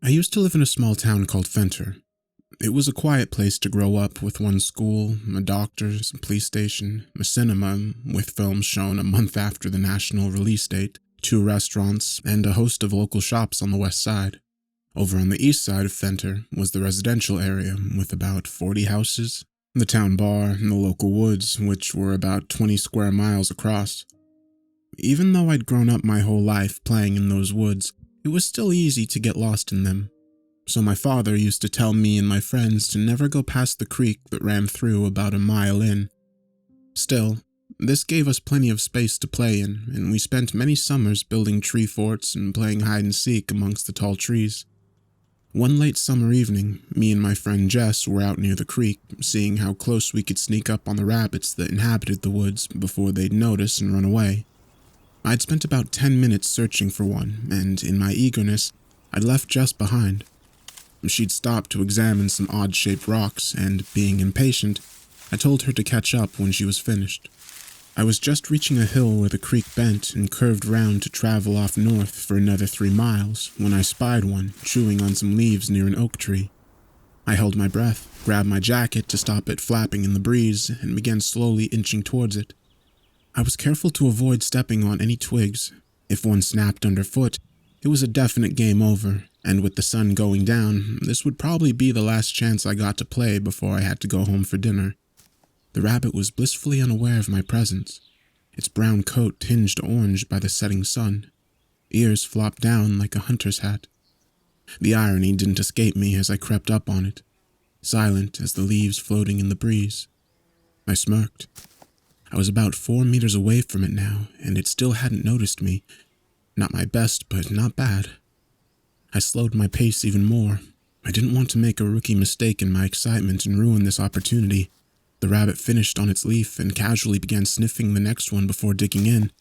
I used to live in a small town called Fenter. It was a quiet place to grow up, with one school, a doctor's, a police station, a cinema with films shown a month after the national release date, 2 restaurants, and a host of local shops on the west side. Over on the east side of Fenter was the residential area with about 40 houses, the town bar, and the local woods, which were about 20 square miles across. Even though I'd grown up my whole life playing in those woods, it was still easy to get lost in them. So my father used to tell me and my friends to never go past the creek that ran through about a mile in. Still, this gave us plenty of space to play in, and we spent many summers building tree forts and playing hide-and-seek amongst the tall trees. One late summer evening, me and my friend Jess were out near the creek, seeing how close we could sneak up on the rabbits that inhabited the woods before they'd notice and run away. I'd spent about 10 minutes searching for one, and in my eagerness, I'd left Jess behind. She'd stopped to examine some odd-shaped rocks, and, being impatient, I told her to catch up when she was finished. I was just reaching a hill where the creek bent and curved round to travel off north for another 3 miles when I spied one chewing on some leaves near an oak tree. I held my breath, grabbed my jacket to stop it flapping in the breeze, and began slowly inching towards it. I was careful to avoid stepping on any twigs. If one snapped underfoot, it was a definite game over, and with the sun going down, this would probably be the last chance I got to play before I had to go home for dinner. The rabbit was blissfully unaware of my presence, its brown coat tinged orange by the setting sun, ears flopped down like a hunter's hat. The irony didn't escape me as I crept up on it, silent as the leaves floating in the breeze. I smirked. I was about 4 meters away from it now, and it still hadn't noticed me. Not my best, but not bad. I slowed my pace even more. I didn't want to make a rookie mistake in my excitement and ruin this opportunity. The rabbit finished on its leaf and casually began sniffing the next one before digging in.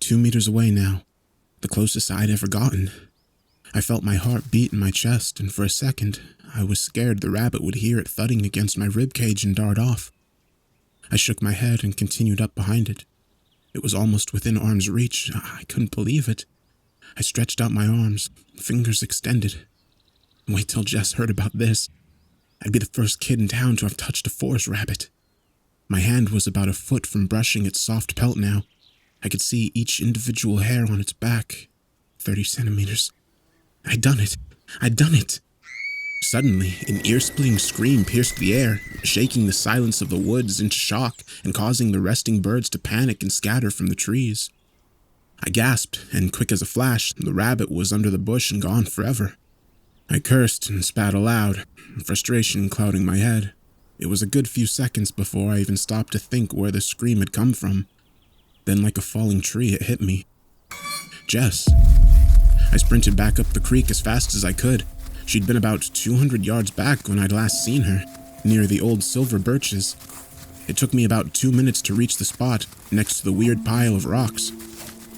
2 meters away now, the closest I'd ever gotten. I felt my heart beat in my chest, and for a second, I was scared the rabbit would hear it thudding against my ribcage and dart off. I shook my head and continued up behind it. It was almost within arm's reach. I couldn't believe it. I stretched out my arms, fingers extended. Wait till Jess heard about this. I'd be the first kid in town to have touched a forest rabbit. My hand was about a foot from brushing its soft pelt now. I could see each individual hair on its back. 30 centimeters. I'd done it. I'd done it. Suddenly, an ear-splitting scream pierced the air, shaking the silence of the woods into shock and causing the resting birds to panic and scatter from the trees. I gasped, and quick as a flash, the rabbit was under the bush and gone forever. I cursed and spat aloud, frustration clouding my head. It was a good few seconds before I even stopped to think where the scream had come from. Then, like a falling tree, it hit me. Jess. I sprinted back up the creek as fast as I could. She'd been about 200 yards back when I'd last seen her, near the old silver birches. It took me about 2 minutes to reach the spot, next to the weird pile of rocks.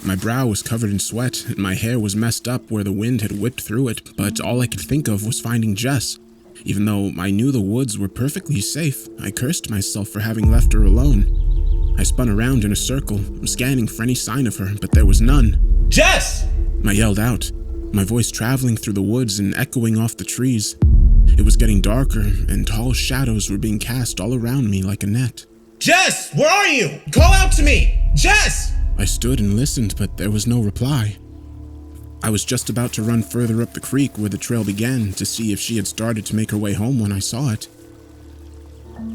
My brow was covered in sweat, and my hair was messed up where the wind had whipped through it, but all I could think of was finding Jess. Even though I knew the woods were perfectly safe, I cursed myself for having left her alone. I spun around in a circle, scanning for any sign of her, but there was none. Jess! I yelled out, my voice traveling through the woods and echoing off the trees. It was getting darker, and tall shadows were being cast all around me like a net. Jess, where are you? Call out to me! Jess! I stood and listened, but there was no reply. I was just about to run further up the creek where the trail began to see if she had started to make her way home when I saw it.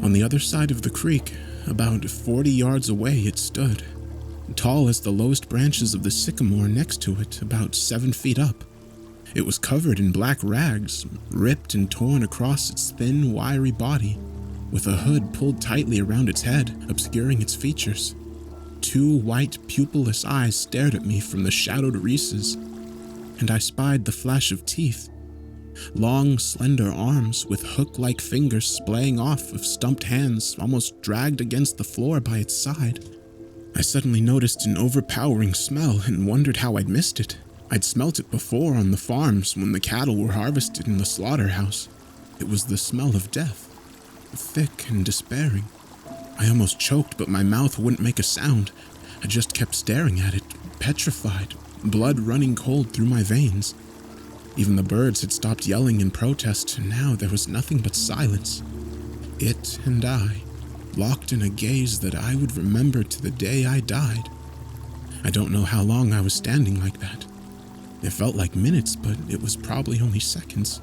On the other side of the creek, about 40 yards away, it stood, tall as the lowest branches of the sycamore next to it, about 7 feet up. It was covered in black rags, ripped and torn across its thin, wiry body, with a hood pulled tightly around its head, obscuring its features. 2 white, pupilless eyes stared at me from the shadowed recesses, and I spied the flash of teeth. Long, slender arms with hook-like fingers splaying off of stumped hands almost dragged against the floor by its side. I suddenly noticed an overpowering smell and wondered how I'd missed it. I'd smelt it before on the farms when the cattle were harvested in the slaughterhouse. It was the smell of death, thick and despairing. I almost choked, but my mouth wouldn't make a sound. I just kept staring at it, petrified, blood running cold through my veins. Even the birds had stopped yelling in protest, and now there was nothing but silence. It and I, locked in a gaze that I would remember to the day I died. I don't know how long I was standing like that. It felt like minutes, but it was probably only seconds.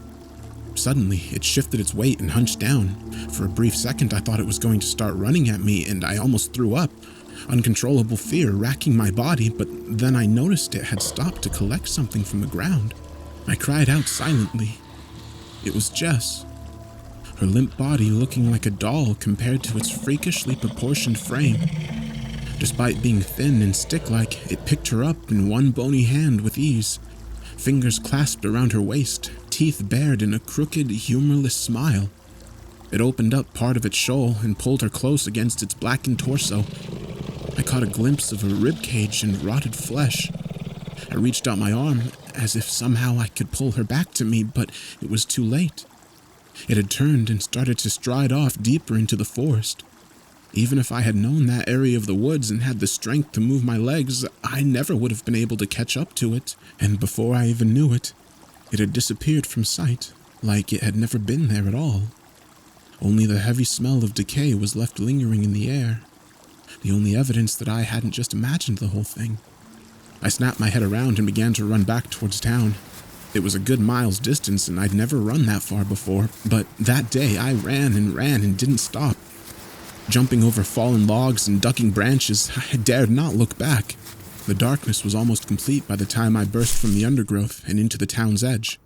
Suddenly, it shifted its weight and hunched down. For a brief second, I thought it was going to start running at me, and I almost threw up. Uncontrollable fear racking my body, but then I noticed it had stopped to collect something from the ground. I cried out silently. It was Jess. Her limp body looking like a doll compared to its freakishly proportioned frame. Despite being thin and stick-like, it picked her up in one bony hand with ease. Fingers clasped around her waist, teeth bared in a crooked, humorless smile. It opened up part of its shoal and pulled her close against its blackened torso. I caught a glimpse of her ribcage and rotted flesh. I reached out my arm, as if somehow I could pull her back to me, but it was too late. It had turned and started to stride off deeper into the forest. Even if I had known that area of the woods and had the strength to move my legs, I never would have been able to catch up to it, and before I even knew it, it had disappeared from sight, like it had never been there at all. Only the heavy smell of decay was left lingering in the air, the only evidence that I hadn't just imagined the whole thing. I snapped my head around and began to run back towards town. It was a good mile's distance, and I'd never run that far before, but that day I ran and didn't stop. Jumping over fallen logs and ducking branches, I dared not look back. The darkness was almost complete by the time I burst from the undergrowth and into the town's edge.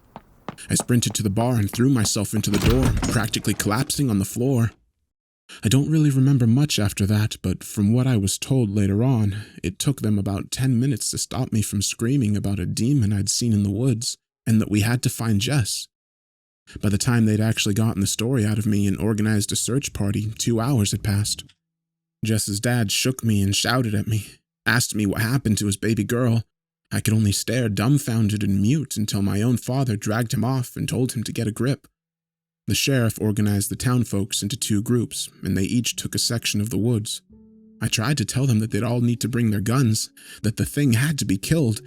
I sprinted to the bar and threw myself into the door, practically collapsing on the floor. I don't really remember much after that, but from what I was told later on, it took them about 10 minutes to stop me from screaming about a demon I'd seen in the woods, and that we had to find Jess. By the time they'd actually gotten the story out of me and organized a search party, 2 hours had passed. Jess's dad shook me and shouted at me, asked me what happened to his baby girl. I could only stare dumbfounded and mute until my own father dragged him off and told him to get a grip. The sheriff organized the town folks into 2 groups, and they each took a section of the woods. I tried to tell them that they'd all need to bring their guns, that the thing had to be killed.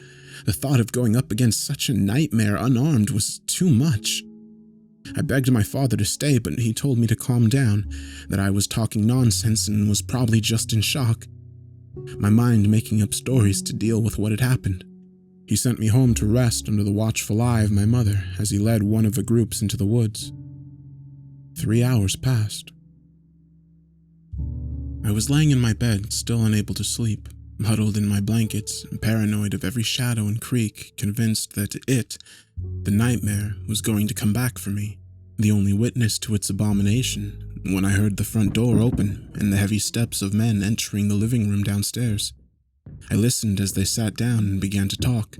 The thought of going up against such a nightmare unarmed was too much. I begged my father to stay, but he told me to calm down, that I was talking nonsense and was probably just in shock. My mind making up stories to deal with what had happened. He sent me home to rest under the watchful eye of my mother as he led one of the groups into the woods. 3 hours passed. I was laying in my bed, still unable to sleep, huddled in my blankets, paranoid of every shadow and creak, convinced that it, the nightmare, was going to come back for me, the only witness to its abomination, when I heard the front door open and the heavy steps of men entering the living room downstairs. I listened as they sat down and began to talk.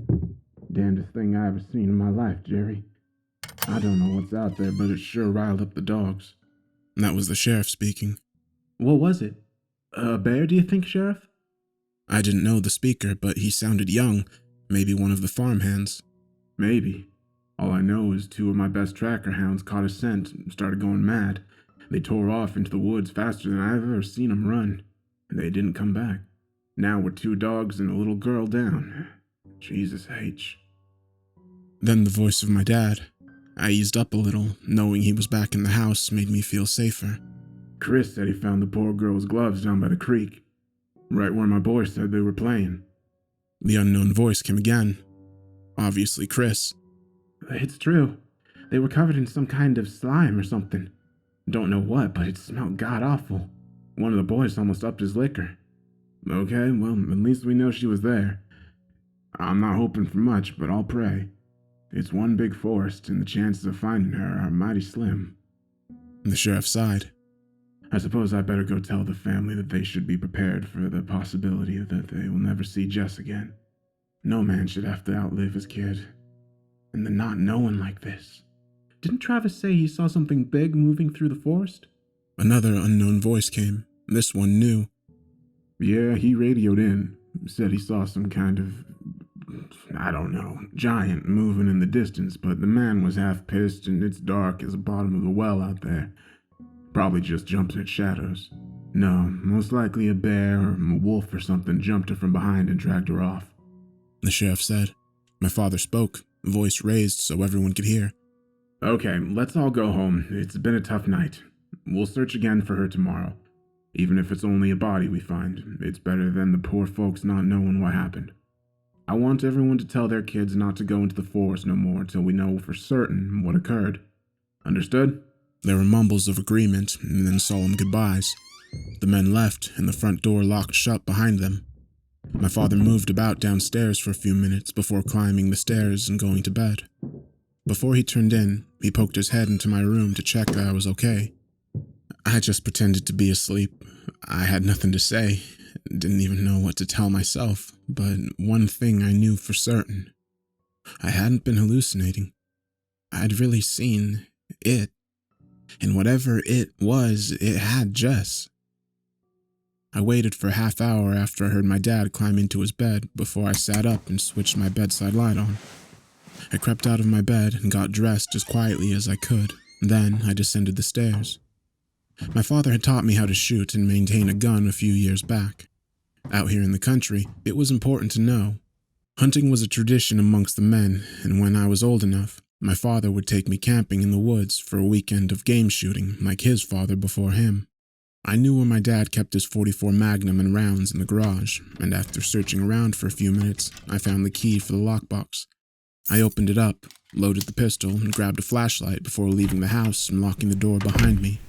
"Damnedest thing I ever seen in my life, Jerry. I don't know what's out there, but it sure riled up the dogs." That was the sheriff speaking. "What was it? A bear, do you think, Sheriff?" I didn't know the speaker, but he sounded young, maybe one of the farmhands. "Maybe. All I know is 2 of my best tracker hounds caught a scent and started going mad. They tore off into the woods faster than I've ever seen them run, and they didn't come back. Now we're 2 dogs and a little girl down. Jesus H." Then the voice of my dad. I eased up a little, knowing he was back in the house made me feel safer. "Chris said he found the poor girl's gloves down by the creek, right where my boy said they were playing." The unknown voice came again. Obviously Chris. "It's true. They were covered in some kind of slime or something. Don't know what, but it smelled god-awful. One of the boys almost upped his liquor." "Okay, well, at least we know she was there. I'm not hoping for much, but I'll pray. It's one big forest, and the chances of finding her are mighty slim." The sheriff sighed. "I suppose I better go tell the family that they should be prepared for the possibility that they will never see Jess again. No man should have to outlive his kid. And then not knowing like this. Didn't Travis say he saw something big moving through the forest?" Another unknown voice came, this one new. "Yeah, he radioed in. Said he saw some kind of, I don't know, giant moving in the distance, but the man was half pissed and it's dark as the bottom of the well out there. Probably just jumps at shadows. No, most likely a bear or a wolf or something jumped her from behind and dragged her off." The sheriff said. My father spoke, voice raised so everyone could hear. "Okay, let's all go home. It's been a tough night. We'll search again for her tomorrow. Even if it's only a body we find, it's better than the poor folks not knowing what happened. I want everyone to tell their kids not to go into the forest no more till we know for certain what occurred. Understood?" There were mumbles of agreement and then solemn goodbyes. The men left and the front door locked shut behind them. My father moved about downstairs for a few minutes before climbing the stairs and going to bed. Before he turned in, he poked his head into my room to check that I was okay. I just pretended to be asleep. I had nothing to say, didn't even know what to tell myself, but one thing I knew for certain. I hadn't been hallucinating. I'd really seen it, and whatever it was, it had Jess. I waited for a half hour after I heard my dad climb into his bed before I sat up and switched my bedside light on. I crept out of my bed and got dressed as quietly as I could. Then I descended the stairs. My father had taught me how to shoot and maintain a gun a few years back. Out here in the country, it was important to know. Hunting was a tradition amongst the men, and when I was old enough, my father would take me camping in the woods for a weekend of game shooting like his father before him. I knew where my dad kept his .44 Magnum and rounds in the garage, and after searching around for a few minutes, I found the key for the lockbox. I opened it up, loaded the pistol, and grabbed a flashlight before leaving the house and locking the door behind me.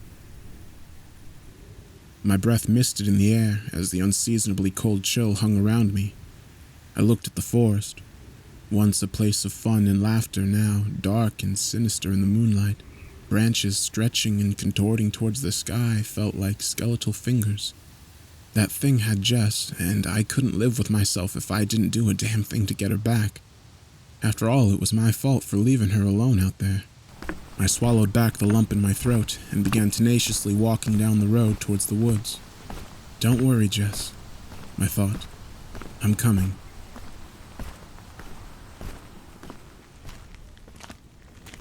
My breath misted in the air as the unseasonably cold chill hung around me. I looked at the forest. Once a place of fun and laughter, now dark and sinister in the moonlight. Branches stretching and contorting towards the sky felt like skeletal fingers. That thing had Jess, and I couldn't live with myself if I didn't do a damn thing to get her back. After all, it was my fault for leaving her alone out there. I swallowed back the lump in my throat and began tenaciously walking down the road towards the woods. "Don't worry, Jess," I thought. "I'm coming."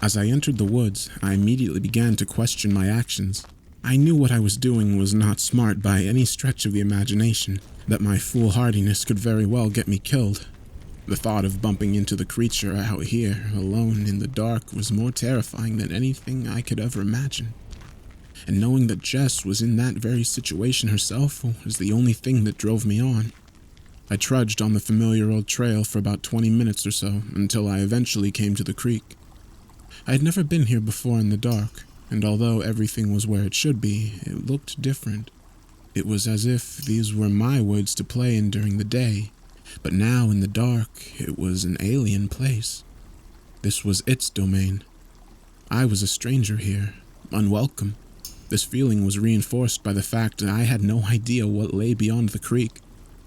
As I entered the woods, I immediately began to question my actions. I knew what I was doing was not smart by any stretch of the imagination, that my foolhardiness could very well get me killed. The thought of bumping into the creature out here, alone in the dark, was more terrifying than anything I could ever imagine. And knowing that Jess was in that very situation herself was the only thing that drove me on. I trudged on the familiar old trail for about 20 minutes or so, until I eventually came to the creek. I had never been here before in the dark, and although everything was where it should be, it looked different. It was as if these were my woods to play in during the day, but now in the dark, it was an alien place. This was its domain. I was a stranger here, unwelcome. This feeling was reinforced by the fact that I had no idea what lay beyond the creek,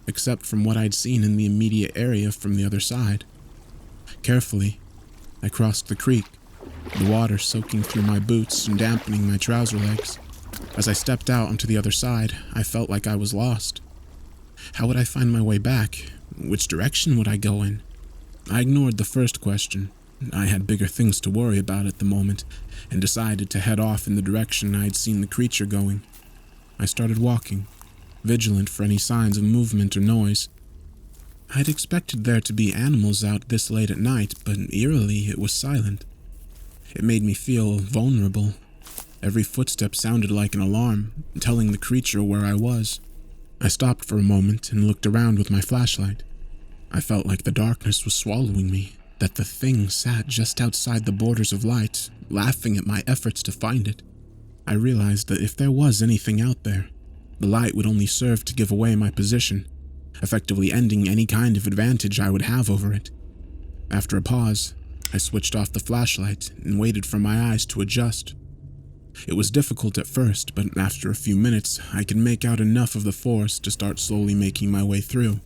except from what I'd seen in the immediate area from the other side. Carefully, I crossed the creek, the water soaking through my boots and dampening my trouser legs. As I stepped out onto the other side, I felt like I was lost. How would I find my way back? Which direction would I go in? I ignored the first question. I had bigger things to worry about at the moment, and decided to head off in the direction I'd seen the creature going. I started walking, vigilant for any signs of movement or noise. I'd expected there to be animals out this late at night, but eerily it was silent. It made me feel vulnerable. Every footstep sounded like an alarm, telling the creature where I was. I stopped for a moment and looked around with my flashlight. I felt like the darkness was swallowing me, that the thing sat just outside the borders of light, laughing at my efforts to find it. I realized that if there was anything out there, the light would only serve to give away my position, effectively ending any kind of advantage I would have over it. After a pause, I switched off the flashlight and waited for my eyes to adjust. It was difficult at first, but after a few minutes, I could make out enough of the forest to start slowly making my way through.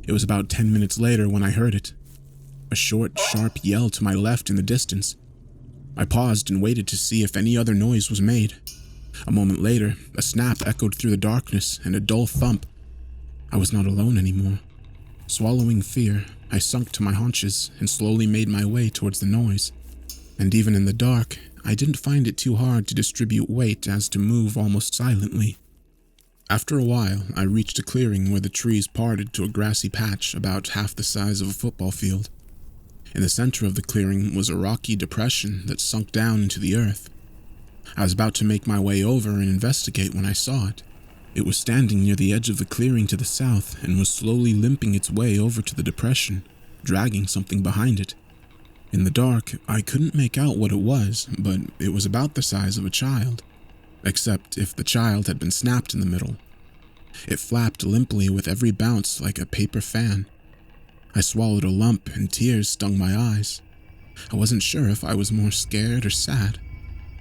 It was about 10 minutes later when I heard it. A short, sharp yell to my left in the distance. I paused and waited to see if any other noise was made. A moment later, a snap echoed through the darkness and a dull thump. I was not alone anymore. Swallowing fear, I sunk to my haunches and slowly made my way towards the noise. And even in the dark, I didn't find it too hard to distribute weight as to move almost silently. After a while, I reached a clearing where the trees parted to a grassy patch about half the size of a football field. In the center of the clearing was a rocky depression that sunk down into the earth. I was about to make my way over and investigate when I saw it. It was standing near the edge of the clearing to the south and was slowly limping its way over to the depression, dragging something behind it. In the dark, I couldn't make out what it was, but it was about the size of a child, except if the child had been snapped in the middle. It flapped limply with every bounce like a paper fan. I swallowed a lump and tears stung my eyes. I wasn't sure if I was more scared or sad.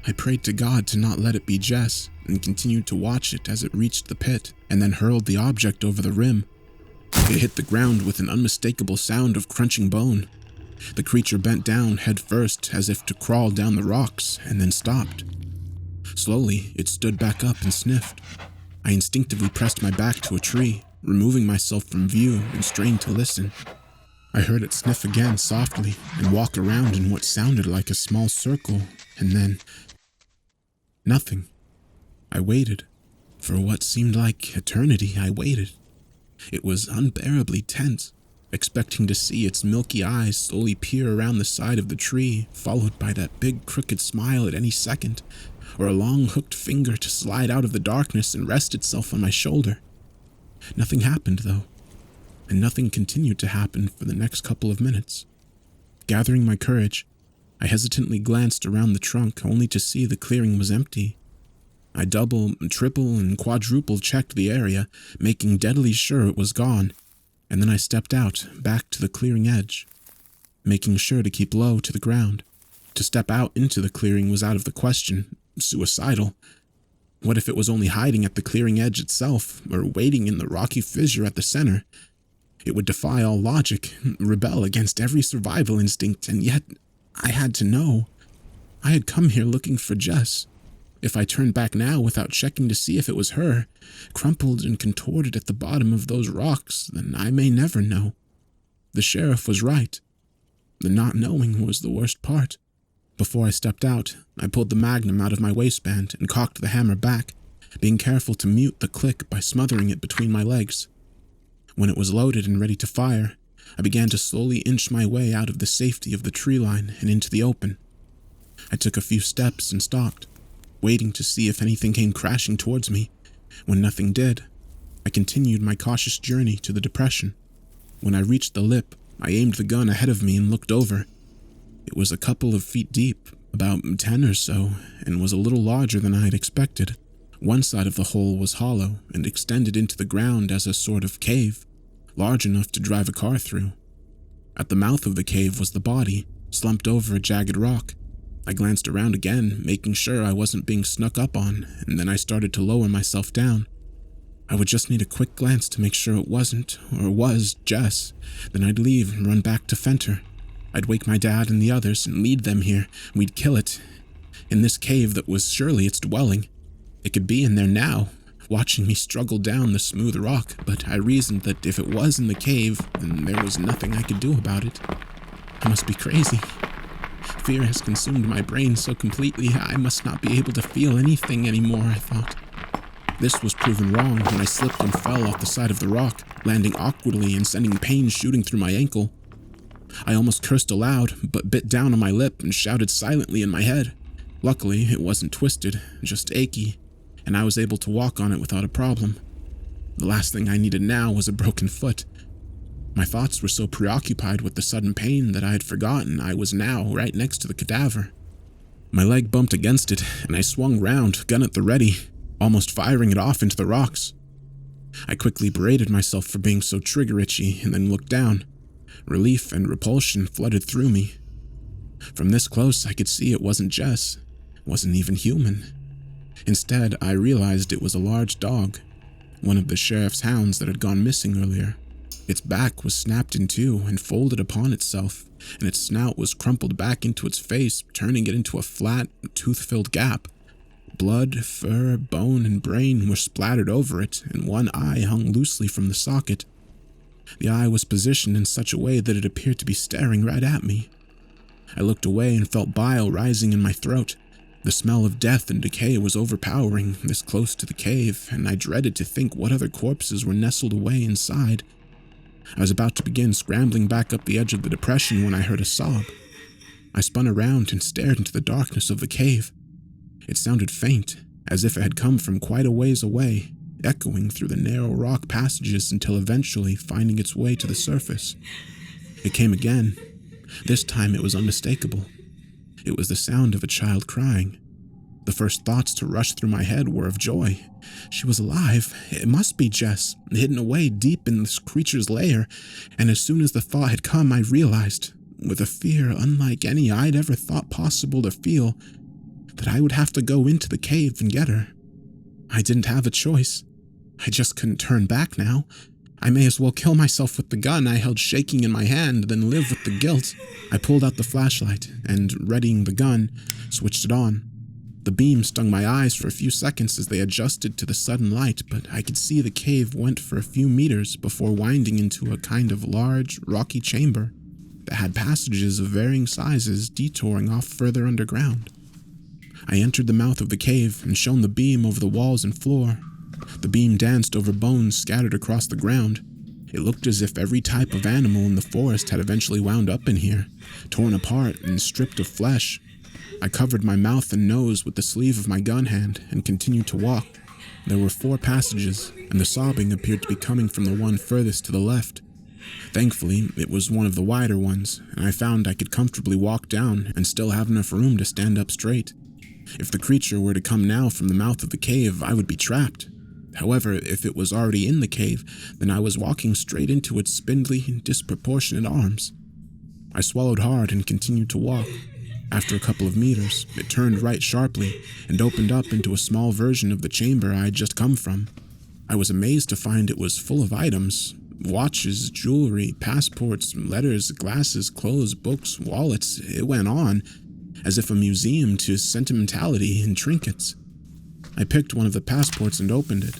I prayed to God to not let it be Jess and continued to watch it as it reached the pit and then hurled the object over the rim. It hit the ground with an unmistakable sound of crunching bone. The creature bent down head first as if to crawl down the rocks and then stopped. Slowly, it stood back up and sniffed. I instinctively pressed my back to a tree, removing myself from view and strained to listen. I heard it sniff again softly and walk around in what sounded like a small circle, and then nothing. I waited. For what seemed like eternity, I waited. It was unbearably tense, expecting to see its milky eyes slowly peer around the side of the tree, followed by that big crooked smile at any second, or a long hooked finger to slide out of the darkness and rest itself on my shoulder. Nothing happened, though, and nothing continued to happen for the next couple of minutes. Gathering my courage, I hesitantly glanced around the trunk only to see the clearing was empty. I double, triple, and quadruple checked the area, making deadly sure it was gone, and then I stepped out, back to the clearing edge, making sure to keep low to the ground. To step out into the clearing was out of the question. Suicidal. What if it was only hiding at the clearing edge itself, or waiting in the rocky fissure at the center? It would defy all logic, rebel against every survival instinct, and yet I had to know. I had come here looking for Jess. If I turned back now without checking to see if it was her, crumpled and contorted at the bottom of those rocks, then I may never know. The sheriff was right. The not knowing was the worst part. Before I stepped out, I pulled the magnum out of my waistband and cocked the hammer back, being careful to mute the click by smothering it between my legs. When it was loaded and ready to fire, I began to slowly inch my way out of the safety of the tree line and into the open. I took a few steps and stopped, waiting to see if anything came crashing towards me. When nothing did, I continued my cautious journey to the depression. When I reached the lip, I aimed the gun ahead of me and looked over. It was a couple of feet deep, about 10 or so, and was a little larger than I had expected. One side of the hole was hollow and extended into the ground as a sort of cave, large enough to drive a car through. At the mouth of the cave was the body, slumped over a jagged rock. I glanced around again, making sure I wasn't being snuck up on, and then I started to lower myself down. I would just need a quick glance to make sure it wasn't, or was, Jess. Then I'd leave and run back to Fenter. I'd wake my dad and the others and lead them here. We'd kill it. In this cave that was surely its dwelling. It could be in there now, watching me struggle down the smooth rock, but I reasoned that if it was in the cave, then there was nothing I could do about it. I must be crazy. Fear has consumed my brain so completely, I must not be able to feel anything anymore, I thought. This was proven wrong when I slipped and fell off the side of the rock, landing awkwardly and sending pain shooting through my ankle. I almost cursed aloud, but bit down on my lip and shouted silently in my head. Luckily, it wasn't twisted, just achy, and I was able to walk on it without a problem. The last thing I needed now was a broken foot. My thoughts were so preoccupied with the sudden pain that I had forgotten I was now right next to the cadaver. My leg bumped against it, and I swung round, gun at the ready, almost firing it off into the rocks. I quickly berated myself for being so trigger-itchy and then looked down. Relief and repulsion flooded through me. From this close, I could see it wasn't Jess. It wasn't even human. Instead, I realized it was a large dog, one of the sheriff's hounds that had gone missing earlier. Its back was snapped in two and folded upon itself, and its snout was crumpled back into its face, turning it into a flat, tooth-filled gap. Blood, fur, bone, and brain were splattered over it, and one eye hung loosely from the socket. The eye was positioned in such a way that it appeared to be staring right at me. I looked away and felt bile rising in my throat. The smell of death and decay was overpowering, this close to the cave, and I dreaded to think what other corpses were nestled away inside. I was about to begin scrambling back up the edge of the depression when I heard a sob. I spun around and stared into the darkness of the cave. It sounded faint, as if it had come from quite a ways away, echoing through the narrow rock passages until eventually finding its way to the surface. It came again. This time it was unmistakable. It was the sound of a child crying. The first thoughts to rush through my head were of joy. She was alive. It must be Jess, hidden away deep in this creature's lair, and as soon as the thought had come, I realized, with a fear unlike any I'd ever thought possible to feel, that I would have to go into the cave and get her. I didn't have a choice. I just couldn't turn back now. I may as well kill myself with the gun I held shaking in my hand than live with the guilt. I pulled out the flashlight and, readying the gun, switched it on. The beam stung my eyes for a few seconds as they adjusted to the sudden light, but I could see the cave went for a few meters before winding into a kind of large, rocky chamber that had passages of varying sizes detouring off further underground. I entered the mouth of the cave and shone the beam over the walls and floor. The beam danced over bones scattered across the ground. It looked as if every type of animal in the forest had eventually wound up in here, torn apart and stripped of flesh. I covered my mouth and nose with the sleeve of my gun hand and continued to walk. There were 4 passages, and the sobbing appeared to be coming from the one furthest to the left. Thankfully, it was one of the wider ones, and I found I could comfortably walk down and still have enough room to stand up straight. If the creature were to come now from the mouth of the cave, I would be trapped. However, if it was already in the cave, then I was walking straight into its spindly and disproportionate arms. I swallowed hard and continued to walk. After a couple of meters, it turned right sharply and opened up into a small version of the chamber I had just come from. I was amazed to find it was full of items: watches, jewelry, passports, letters, glasses, clothes, books, wallets. It went on, as if a museum to sentimentality and trinkets. I picked one of the passports and opened it.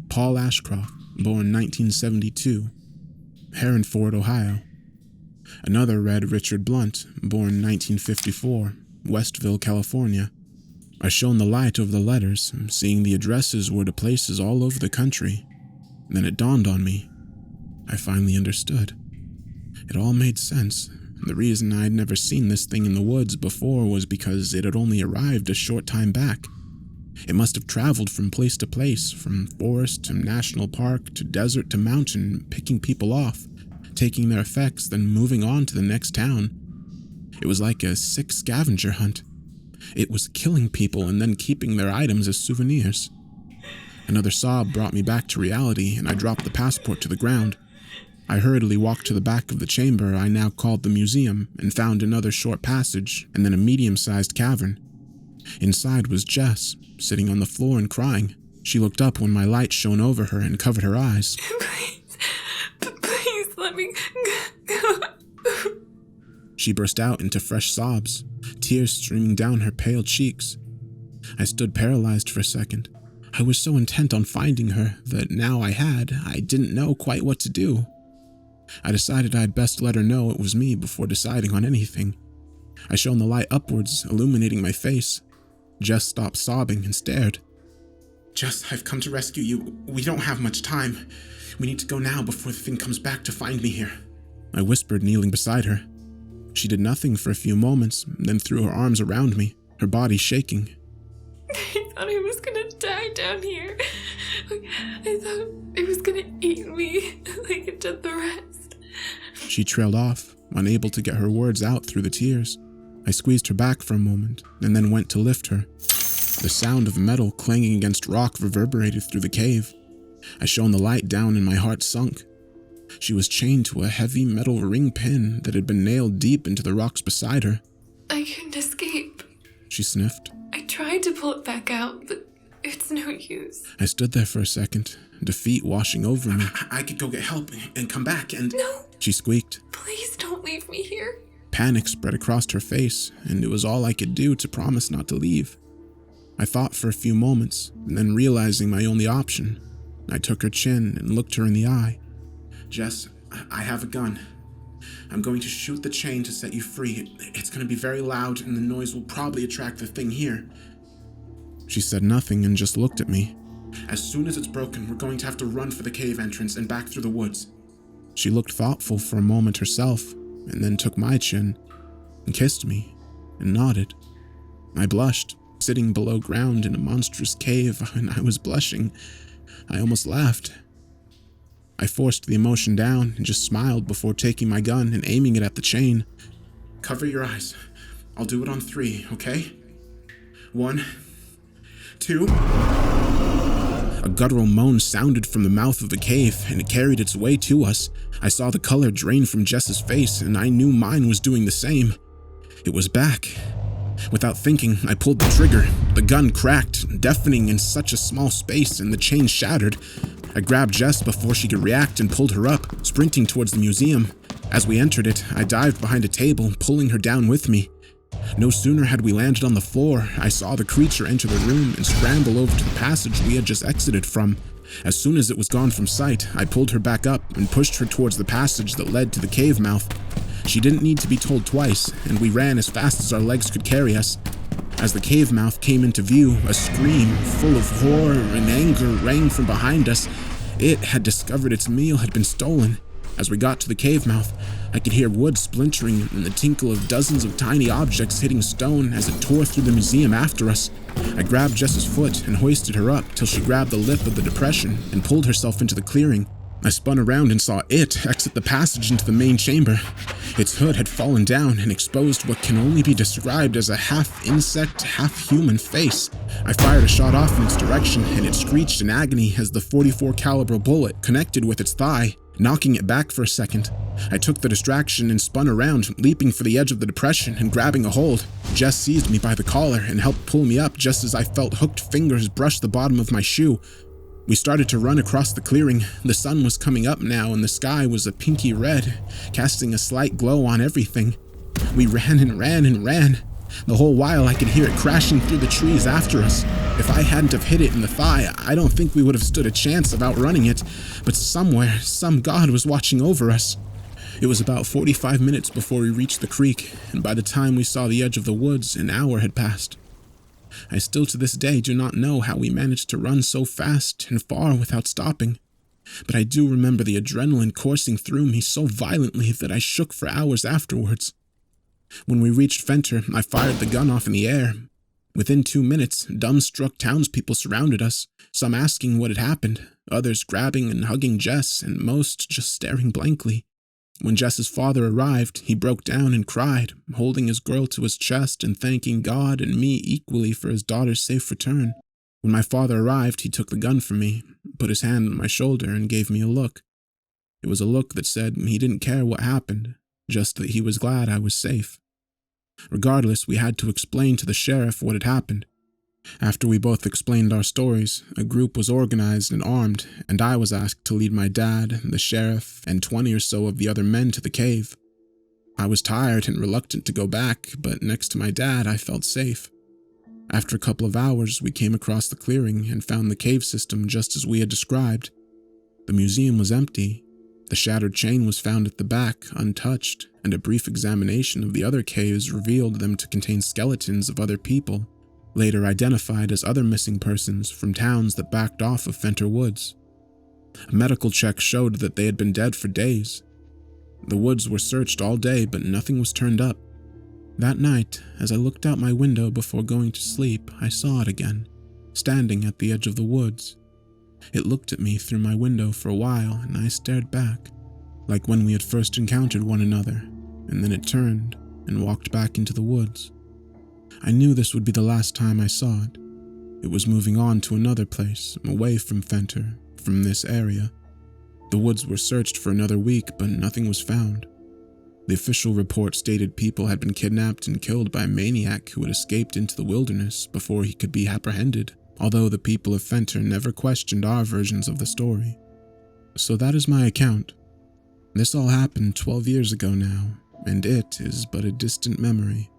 Paul Ashcroft, born 1972, Herronford, Ohio. Another read Richard Blunt, born 1954, Westville, California. I shone the light over the letters, seeing the addresses were to places all over the country. Then it dawned on me. I finally understood. It all made sense. The reason I'd never seen this thing in the woods before was because it had only arrived a short time back. It must have traveled from place to place, from forest to national park to desert to mountain, picking people off, taking their effects, then moving on to the next town. It was like a sick scavenger hunt. It was killing people and then keeping their items as souvenirs. Another sob brought me back to reality, and I dropped the passport to the ground. I hurriedly walked to the back of the chamber I now called the museum and found another short passage and then a medium-sized cavern. Inside was Jess, sitting on the floor and crying. She looked up when my light shone over her and covered her eyes. Please let me go. She burst out into fresh sobs, tears streaming down her pale cheeks. I stood paralyzed for a second. I was so intent on finding her that now I didn't know quite what to do. I decided I'd best let her know it was me before deciding on anything. I shone the light upwards, illuminating my face. Jess stopped sobbing and stared. Jess, I've come to rescue you. We don't have much time. We need to go now before the thing comes back to find me here. I whispered, kneeling beside her. She did nothing for a few moments, then threw her arms around me, her body shaking. I thought I was gonna die down here. I thought it was gonna eat me like it did the rest. She trailed off, unable to get her words out through the tears. I squeezed her back for a moment, and then went to lift her. The sound of metal clanging against rock reverberated through the cave. I shone the light down and my heart sunk. She was chained to a heavy metal ring pin that had been nailed deep into the rocks beside her. I couldn't escape. She sniffed. I tried to pull it back out, but it's no use. I stood there for a second, defeat washing over me. I could go get help and come back and... No! She squeaked. Please don't leave me here. Panic spread across her face, and it was all I could do to promise not to leave. I thought for a few moments, and then realizing my only option, I took her chin and looked her in the eye. Jess, I have a gun. I'm going to shoot the chain to set you free. It's going to be very loud, and the noise will probably attract the thing here. She said nothing and just looked at me. As soon as it's broken, we're going to have to run for the cave entrance and back through the woods. She looked thoughtful for a moment herself, and then took my chin and kissed me and nodded. I blushed, sitting below ground in a monstrous cave, and I was blushing. I almost laughed. I forced the emotion down and just smiled before taking my gun and aiming it at the chain. Cover your eyes. I'll do it on 3, okay? 1, 2. A guttural moan sounded from the mouth of the cave, and it carried its way to us. I saw the color drain from Jess's face, and I knew mine was doing the same. It was back. Without thinking, I pulled the trigger. The gun cracked, deafening in such a small space, and the chain shattered. I grabbed Jess before she could react and pulled her up, sprinting towards the museum. As we entered it, I dived behind a table, pulling her down with me. No sooner had we landed on the floor, I saw the creature enter the room and scramble over to the passage we had just exited from. As soon as it was gone from sight, I pulled her back up and pushed her towards the passage that led to the cave mouth. She didn't need to be told twice, and we ran as fast as our legs could carry us. As the cave mouth came into view, a scream full of horror and anger rang from behind us. It had discovered its meal had been stolen. As we got to the cave mouth, I could hear wood splintering and the tinkle of dozens of tiny objects hitting stone as it tore through the museum after us. I grabbed Jess's foot and hoisted her up till she grabbed the lip of the depression and pulled herself into the clearing. I spun around and saw it exit the passage into the main chamber. Its hood had fallen down and exposed what can only be described as a half-insect, half-human face. I fired a shot off in its direction, and it screeched in agony as the .44 caliber bullet connected with its thigh, knocking it back for a second. I took the distraction and spun around, leaping for the edge of the depression and grabbing a hold. Jess seized me by the collar and helped pull me up just as I felt hooked fingers brush the bottom of my shoe. We started to run across the clearing. The sun was coming up now, and the sky was a pinky red, casting a slight glow on everything. We ran and ran and ran. The whole while I could hear it crashing through the trees after us. If I hadn't have hit it in the thigh, I don't think we would have stood a chance of outrunning it, but somewhere, some god was watching over us. It was about 45 minutes before we reached the creek, and by the time we saw the edge of the woods, an hour had passed. I still to this day do not know how we managed to run so fast and far without stopping, but I do remember the adrenaline coursing through me so violently that I shook for hours afterwards. When we reached Fenter, I fired the gun off in the air. Within 2 minutes, dumbstruck townspeople surrounded us, some asking what had happened, others grabbing and hugging Jess, and most just staring blankly. When Jess's father arrived, he broke down and cried, holding his girl to his chest and thanking God and me equally for his daughter's safe return. When my father arrived, he took the gun from me, put his hand on my shoulder, and gave me a look. It was a look that said he didn't care what happened, just that he was glad I was safe. Regardless, we had to explain to the sheriff what had happened. After we both explained our stories, a group was organized and armed, and I was asked to lead my dad, the sheriff, and 20 or so of the other men to the cave. I was tired and reluctant to go back, but next to my dad, I felt safe. After a couple of hours, we came across the clearing and found the cave system just as we had described. The museum was empty. The shattered chain was found at the back, untouched, and a brief examination of the other caves revealed them to contain skeletons of other people, later identified as other missing persons from towns that backed off of Fenter Woods. A medical check showed that they had been dead for days. The woods were searched all day, but nothing was turned up. That night, as I looked out my window before going to sleep, I saw it again, standing at the edge of the woods. It looked at me through my window for a while, and I stared back, like when we had first encountered one another, and then it turned and walked back into the woods. I knew this would be the last time I saw it. It was moving on to another place, away from Fenter, from this area. The woods were searched for another week, but nothing was found. The official report stated people had been kidnapped and killed by a maniac who had escaped into the wilderness before he could be apprehended, although the people of Fenter never questioned our versions of the story. So that is my account. This all happened 12 years ago now, and it is but a distant memory.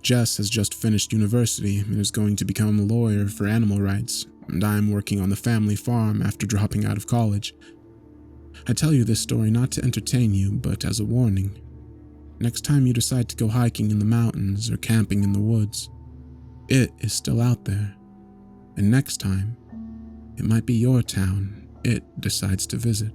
Jess has just finished university and is going to become a lawyer for animal rights, and I am working on the family farm after dropping out of college. I tell you this story not to entertain you, but as a warning. Next time you decide to go hiking in the mountains or camping in the woods, it is still out there. And next time, it might be your town it decides to visit.